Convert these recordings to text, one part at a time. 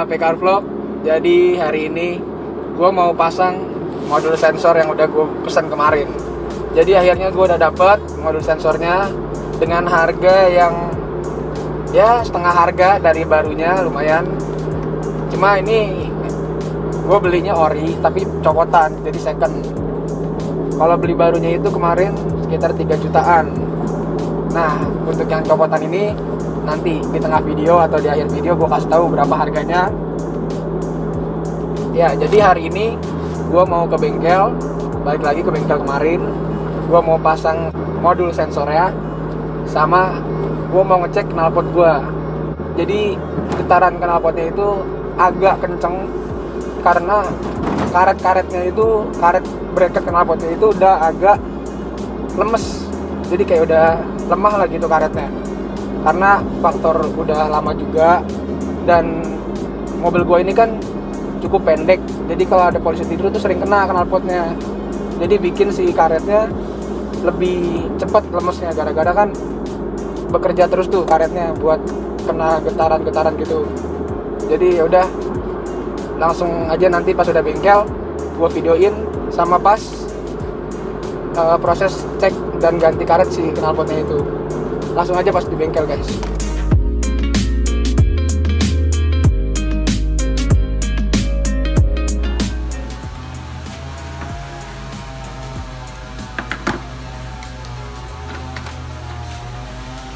PKR Vlog. Jadi hari ini gue mau pasang modul sensor yang udah gue pesan kemarin. Jadi akhirnya gue udah dapet modul sensornya dengan harga yang ya setengah harga dari barunya, lumayan. Cuma ini gue belinya ori tapi copotan, jadi second. Kalau beli barunya itu kemarin sekitar 3 jutaan. Nah, untuk yang copotan ini nanti di tengah video atau di akhir video gue kasih tahu berapa harganya. Ya, jadi hari ini gue mau ke bengkel, balik lagi ke bengkel kemarin. Gue mau pasang modul sensornya, sama gue mau ngecek knalpot gue. Jadi getaran knalpotnya itu agak kenceng karena karet-karetnya itu, karet bracket knalpotnya itu udah agak lemes. Jadi kayak udah lemah lah gitu karetnya. Karena faktor udah lama juga, dan mobil gue ini kan cukup pendek, jadi kalau ada polisi tidur tuh sering kena knalpotnya. Jadi bikin si karetnya lebih cepat lemesnya, gara-gara kan bekerja terus tuh karetnya buat kena getaran-getaran gitu. Jadi yaudah, langsung aja nanti pas udah bengkel gue videoin sama pas proses cek dan ganti karet si knalpotnya itu. Langsung aja pas di bengkel, guys.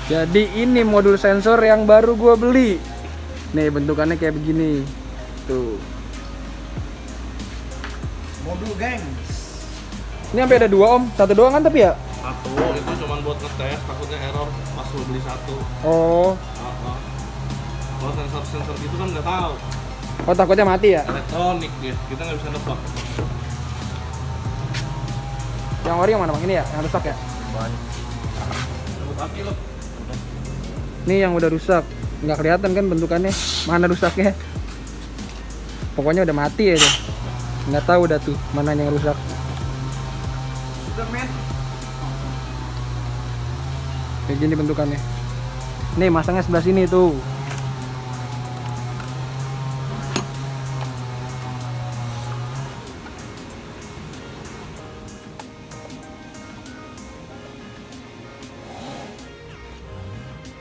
Jadi ini modul sensor yang baru gue beli. Nih bentukannya kayak begini. Tuh. Modul geng. Ini sampai ada 2 om, satu doang kan tapi ya? Satu, itu cuma buat ngetes, takutnya error pas lu beli satu. Oh. Kalau sensor gitu kan nggak tahu. Oh, takutnya mati ya? Elektronik dia, kita nggak bisa nebak. Yang ori yang mana bang? Ini ya, yang rusak ya? Banyak. Kaki lo. Ini yang udah rusak, nggak kelihatan kan bentukannya, mana rusaknya. Pokoknya udah mati aja. Nggak tahu dah tuh mana yang rusak. Kayak gini bentukannya. Nih masangnya sebelah sini tuh.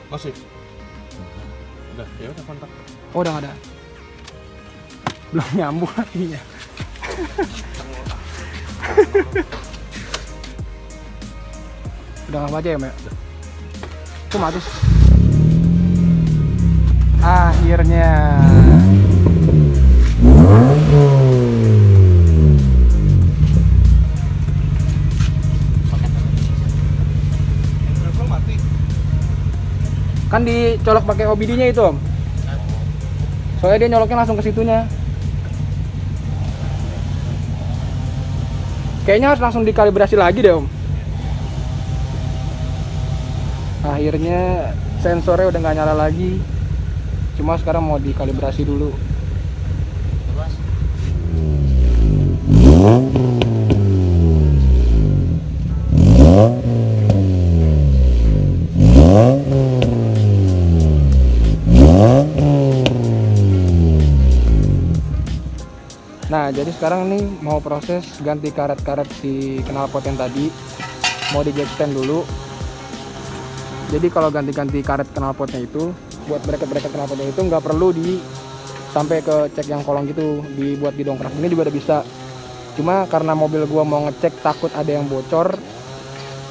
Masih. Udah, ya udah kontak. Oh, udah nggak ada. Belum nyambung artinya. Udah nggak baca ya, Mbak? Kok mati? Akhirnya. Kan dicolok pakai OBD-nya itu, Om. Soalnya dia nyoloknya langsung ke situnya. Kayaknya harus langsung dikalibrasi lagi deh, Om. Akhirnya sensornya udah nggak nyala lagi. Cuma sekarang mau dikalibrasi dulu. Nah, jadi sekarang nih mau proses ganti karet-karet si knalpot yang tadi. Mau di jack stand dulu. Jadi kalau ganti-ganti karet knalpotnya itu, buat bracket-bracket knalpotnya itu nggak perlu sampai ke cek yang kolong gitu, dibuat di dongkrak. Ini juga udah bisa. Cuma karena mobil gua mau ngecek takut ada yang bocor,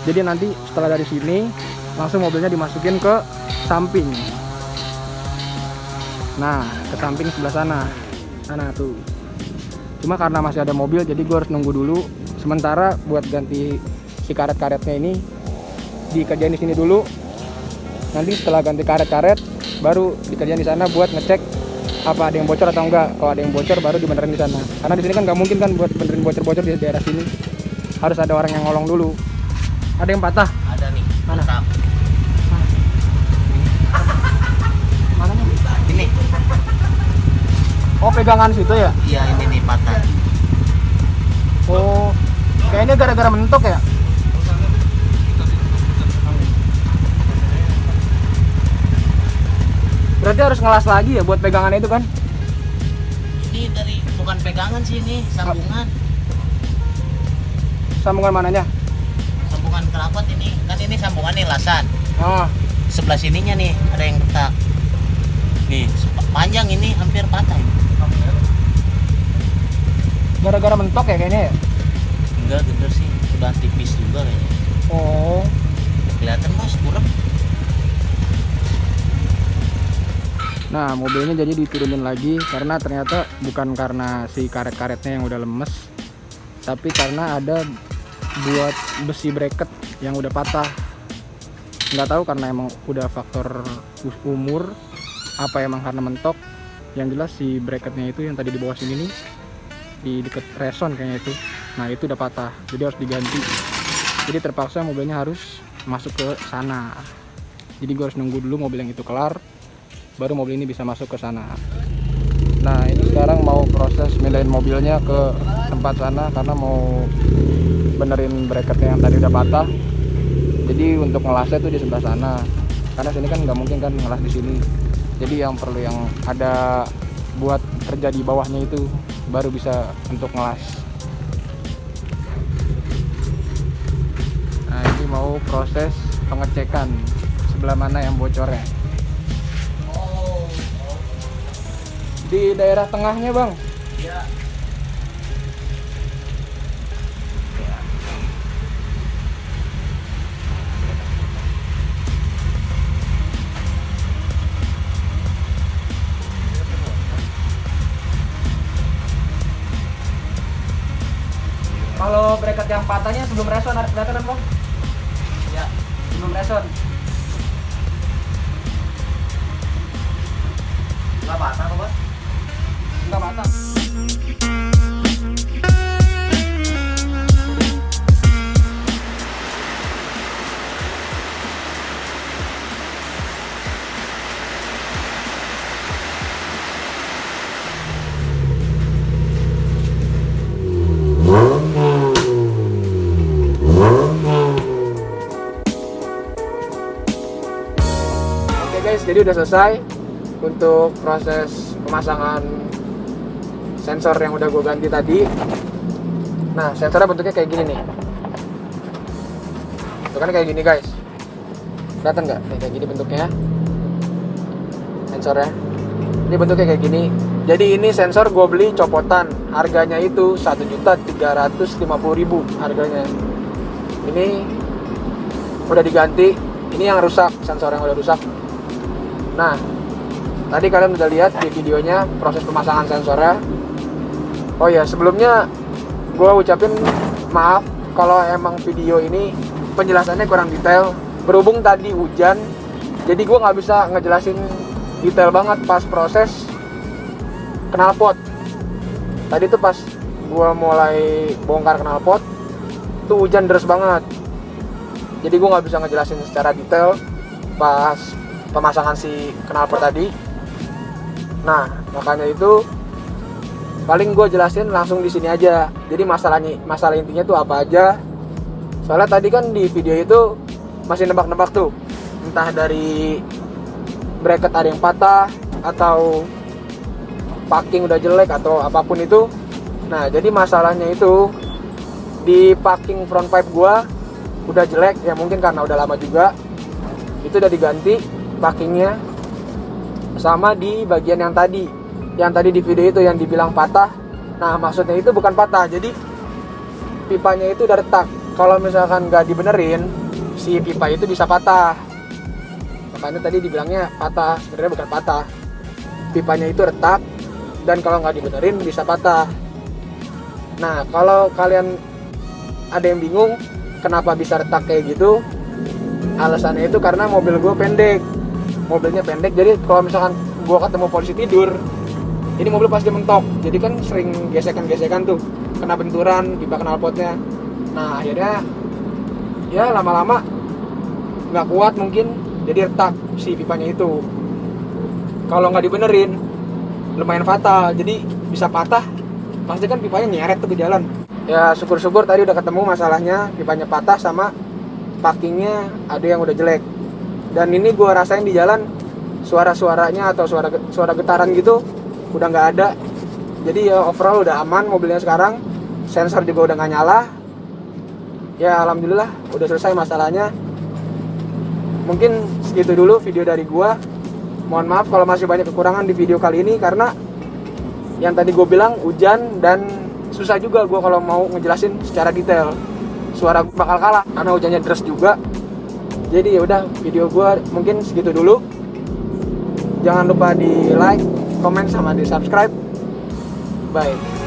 jadi nanti setelah dari sini langsung mobilnya dimasukin ke samping. Nah, ke samping sebelah sana tuh. Cuma karena masih ada mobil, jadi gue harus nunggu dulu. Sementara buat ganti si karet-karetnya ini dikerjain di sini dulu. Nanti setelah ganti karet-karet, baru dikerjain di sana buat ngecek apa ada yang bocor atau enggak. Kalau ada yang bocor, baru dibenerin di sana. Karena di sini kan nggak mungkin kan buat benerin bocor-bocor di daerah sini. Harus ada orang yang ngolong dulu. Ada yang patah? Ada nih. Mana? Mana? Mananya? Ini. Oh, pegangan situ ya? Iya, ini nih patah. Oh, kayaknya gara-gara mentok ya? Berarti harus ngelas lagi ya buat pegangannya itu kan? Ini dari bukan pegangan sih, ini sambungan. Sambungan mananya? Sambungan knalpot ini. Kan ini sambungan nih lasan. Oh, Sebelah sininya nih ada yang retak. Nih, panjang ini hampir patah ini. gara-gara mentok ya kayaknya ya? Enggak, bener sih. Udah tipis juga kayaknya. Oh, Kelihatan Mas, kurang. nah mobilnya jadi diturunin lagi karena ternyata bukan karena si karet-karetnya yang udah lemes, tapi karena ada buat besi bracket yang udah patah. Nggak tahu karena emang udah faktor umur apa emang karena mentok. Yang jelas si bracketnya itu yang tadi di bawah sini nih, di deket reson kayaknya itu, nah itu udah patah, jadi harus diganti. Jadi terpaksa mobilnya harus masuk ke sana. Jadi gue harus nunggu dulu mobil yang itu kelar, baru mobil ini bisa masuk ke sana. Nah ini sekarang mau proses mindahin mobilnya ke tempat sana karena mau benerin bracketnya yang tadi udah patah. Jadi untuk ngelasnya tuh di sebelah sana, karena sini kan nggak mungkin kan ngelas di sini. Jadi yang perlu yang ada buat kerja di bawahnya itu baru bisa untuk ngelas. Nah ini mau proses pengecekan sebelah mana yang bocornya. Di daerah tengahnya bang. Ya. Kalau bracket yang patahnya sebelum reson ada kelihatan kan bang? Ya. Sebelum reson. Enggak patah kok, Bos. Enggak patah. Oke guys, jadi udah selesai untuk proses pemasangan sensor yang udah gue ganti tadi. Nah sensornya bentuknya kayak gini nih, bentuknya kayak gini guys, kelihatan nggak? Nih kayak gini bentuknya sensornya. Ini bentuknya kayak gini. Jadi ini sensor gue beli copotan, harganya itu 1.350.000 harganya. Ini udah diganti, ini yang rusak, sensor yang udah rusak. Nah tadi kalian udah lihat di videonya proses pemasangan sensornya. Oh ya, sebelumnya gue ucapin maaf kalau emang video ini penjelasannya kurang detail. Berhubung tadi hujan, jadi gue nggak bisa ngejelasin detail banget pas proses knalpot. Tadi tuh pas gue mulai bongkar knalpot, tuh hujan deras banget. Jadi gue nggak bisa ngejelasin secara detail pas pemasangan si knalpot tadi. Nah makanya itu paling gue jelasin langsung di sini aja. Jadi masalah intinya tuh apa aja. Soalnya tadi kan di video itu masih nebak-nebak tuh, entah dari bracket ada yang patah atau packing udah jelek atau apapun itu. Nah jadi masalahnya itu di packing front pipe gue udah jelek ya, mungkin karena udah lama juga. Itu udah diganti packingnya. Sama di bagian yang tadi di video itu yang dibilang patah. Nah maksudnya itu bukan patah, jadi pipanya itu udah retak. Kalau misalkan nggak dibenerin, si pipa itu bisa patah. Makanya tadi dibilangnya patah, sebenarnya bukan patah. Pipanya itu retak dan kalau nggak dibenerin bisa patah. Nah kalau kalian ada yang bingung kenapa bisa retak kayak gitu, alasannya itu karena mobil gue pendek. Mobilnya pendek, jadi kalau misalkan gue ketemu polisi tidur, ini mobil pasti mentok. Jadi kan sering gesekan-gesekan tuh, kena benturan pipa knalpotnya. Nah akhirnya ya lama-lama nggak kuat mungkin, jadi retak si pipanya itu. Kalau nggak dibenerin lumayan fatal, jadi bisa patah. Pasti kan pipanya nyeret tuh ke jalan. Ya syukur-syukur tadi udah ketemu masalahnya, pipanya patah sama packingnya ada yang udah jelek. Dan ini gue rasain di jalan suara-suaranya atau suara getaran gitu udah nggak ada. Jadi ya overall udah aman mobilnya sekarang. Sensor juga udah nggak nyala. Ya alhamdulillah udah selesai masalahnya. Mungkin segitu dulu video dari gua. Mohon maaf kalau masih banyak kekurangan di video kali ini karena yang tadi gue bilang hujan dan susah juga gue kalau mau ngejelasin secara detail. Suara gue bakal kalah karena hujannya deras juga. Jadi ya udah video gue mungkin segitu dulu. Jangan lupa di like, comment sama di subscribe. Bye.